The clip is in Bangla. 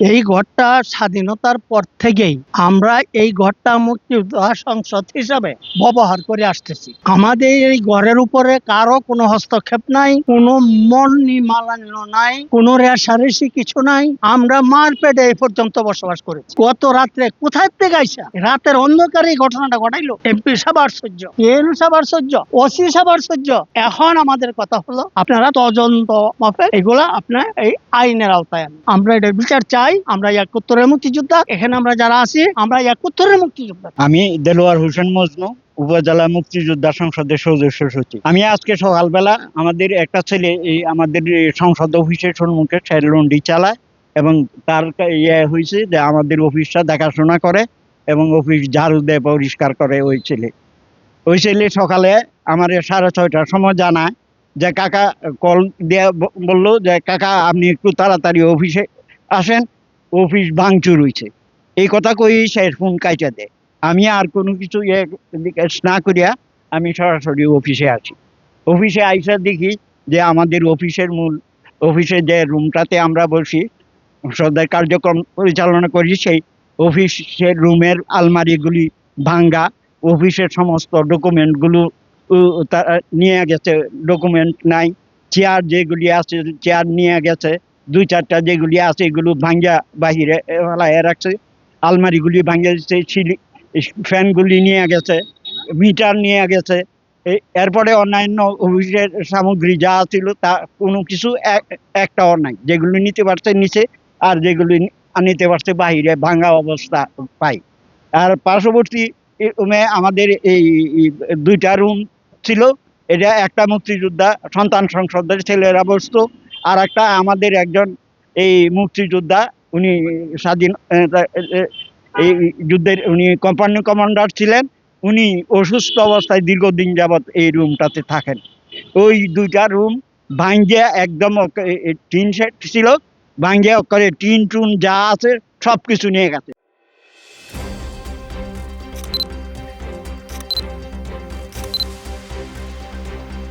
এই ঘরটা স্বাধীনতার পর থেকেই আমরা এই ঘরটা মুক্তিযোদ্ধা সংসদ হিসাবে ব্যবহার করে আসতেছি। আমাদের এই ঘরের উপরে কারো কোনো হস্তক্ষেপ নাই, কোনো মন নিমালান্য নাই, কোনো রেশারেশি কিছু নাই। আমরা মার পেটে এই পর্যন্ত বসবাস করেছি। গত রাত্রে কোথায় থেকে আইসা রাতের অন্ধকারে এই ঘটনাটা ঘটাইলো এমপি সাহেব আশ্চর্য, এএনও সাহেব আশ্চর্য, ওসি সাহেব আশ্চর্য। এখন আমাদের কথা হলো আপনারা তদন্ত মাফিক এগুলা আপনার এই আইনের আওতায় আনুন। আমরা এটার বিচার চাই। আমরা ৭১-এর মুক্তিযোদ্ধা, এখানে আমরা যারা আছি আমরা ৭১-এর মুক্তিযোদ্ধা। আমি দেলোয়ার হোসেন মজনু, উপজেলা মুক্তিযোদ্ধা সংসদের সদস্য সচিব। আমি আজকে সকালবেলা আমাদের একটা ছেলে এই আমাদের সংসদ অফিসের সম্মুখে লন্ডি চালায় এবং তার হয়েছে যে আমাদের অফিসটা দেখাশোনা করে এবং অফিস ঝাড়ু দিয়ে পরিষ্কার করে। ওই ছেলে সকালে আমার 6:30টার সময় জানায় যে কাকা কল দিয়ে বললো যে কাকা আপনি একটু তাড়াতাড়ি অফিসে আসেন, অফিস ভাঙচুর হয়েছে। এই কথা কই সে ফোন কাইটা দেয়। আমি আর কোনো কিছু না করিয়া আমি সরাসরি অফিসে আসি। অফিসে আইসা দেখি যে আমাদের অফিসে যে রুমটাতে আমরা বসি, সদের কার্যক্রম পরিচালনা করি, সেই অফিসের রুমের আলমারিগুলি ভাঙ্গা, অফিসের সমস্ত ডকুমেন্টগুলো নিয়ে গেছে, ডকুমেন্ট নাই। চেয়ার যেগুলি আছে চেয়ার নিয়ে গেছে, 2-4টা যেগুলি আছে এগুলো ভাঙ্গা বাহিরে ফেলাইয়া রাখছে। আলমারিগুলি ভাঙ্গা দিচ্ছে, ফ্যানগুলি নিয়ে গেছে, মিটার নিয়ে গেছে। এরপরে অন্যান্য অফিসের সামগ্রী যা ছিল তা কোনো কিছু একটাও নাই। যেগুলো নিতে পারছে নিচে, আর যেগুলি নিতে পারছে বাহিরে ভাঙ্গা অবস্থা পাই। আর পার্শ্ববর্তী আমাদের এই 2টা রুম ছিল। এটা একটা মুক্তিযোদ্ধা সন্তান সংসদের ছেলেরা বসতো, আর একটা আমাদের একজন এই মুক্তিযোদ্ধা, উনি স্বাধীন এই যুদ্ধের উনি কোম্পানি কমান্ডার ছিলেন। উনি অসুস্থ অবস্থায় দীর্ঘদিন যাবৎ এই রুমটাতে থাকেন। ওই 2টা রুম ভাঙ্গে একদম টিন শেড ছিল, ভাঙ্গে করে টিন টুন যা আছে সবকিছু নিয়ে গেছে।